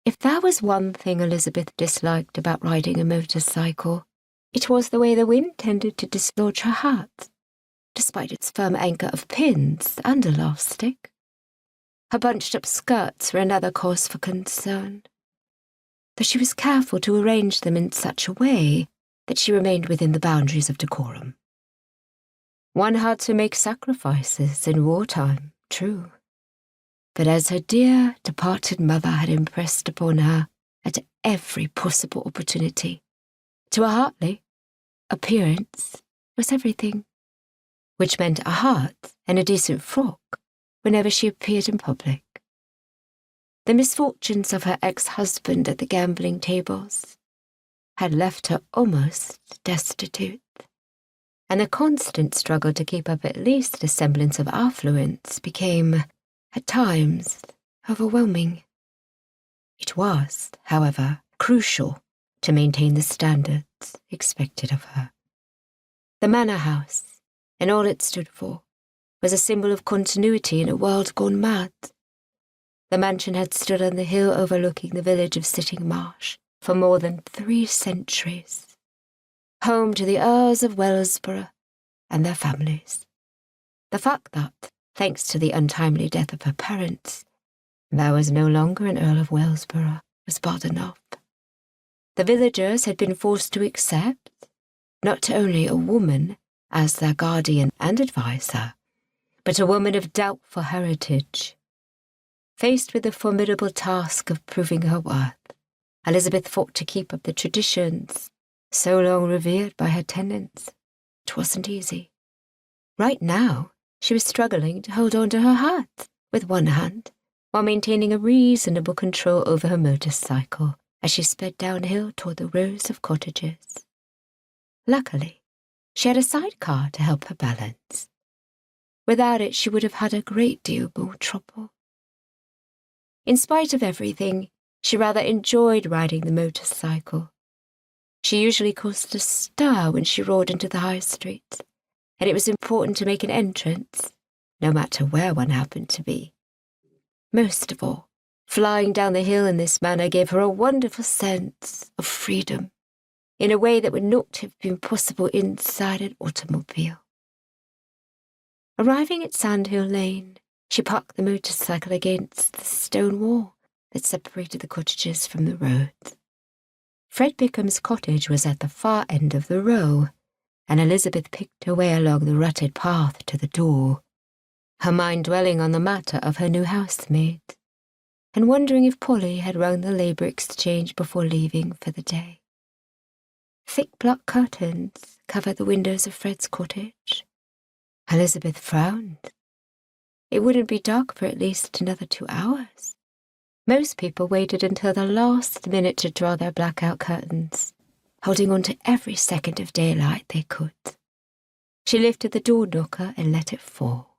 If there was one thing Elizabeth disliked about riding a motorcycle, it was the way the wind tended to dislodge her hat, despite its firm anchor of pins and elastic. Her bunched-up skirts were another cause for concern, though she was careful to arrange them in such a way that she remained within the boundaries of decorum. One had to make sacrifices in wartime, true, but as her dear, departed mother had impressed upon her at every possible opportunity, to a Hartley, appearance was everything, which meant a hat and a decent frock whenever she appeared in public. The misfortunes of her ex-husband at the gambling tables had left her almost destitute, and the constant struggle to keep up at least a semblance of affluence became, at times, overwhelming. It was, however, crucial to maintain the standards expected of her. The manor house, and all it stood for, was a symbol of continuity in a world gone mad. The mansion had stood on the hill overlooking the village of Sitting Marsh for more than 3 centuries, home to the Earls of Wellsborough and their families. The fact that, thanks to the untimely death of her parents, there was no longer an Earl of Wellsborough was bad enough. The villagers had been forced to accept not only a woman as their guardian and advisor, but a woman of doubtful heritage. Faced with the formidable task of proving her worth, Elizabeth fought to keep up the traditions so long revered by her tenants. It wasn't easy. Right now, she was struggling to hold on to her hat with one hand while maintaining a reasonable control over her motorcycle as she sped downhill toward the rows of cottages. Luckily, she had a sidecar to help her balance. Without it, she would have had a great deal more trouble. In spite of everything, she rather enjoyed riding the motorcycle. She usually caused a stir when she rode into the high street, and it was important to make an entrance, no matter where one happened to be. Most of all, flying down the hill in this manner gave her a wonderful sense of freedom, in a way that would not have been possible inside an automobile. Arriving at Sandhill Lane, she parked the motorcycle against the stone wall that separated the cottages from the road. Fred Bickham's cottage was at the far end of the row, and Elizabeth picked her way along the rutted path to the door, her mind dwelling on the matter of her new housemaid, and wondering if Polly had rung the Labour Exchange before leaving for the day. Thick black curtains covered the windows of Fred's cottage. Elizabeth frowned. It wouldn't be dark for at least another 2 hours. Most people waited until the last minute to draw their blackout curtains, holding on to every second of daylight they could. She lifted the door knocker and let it fall.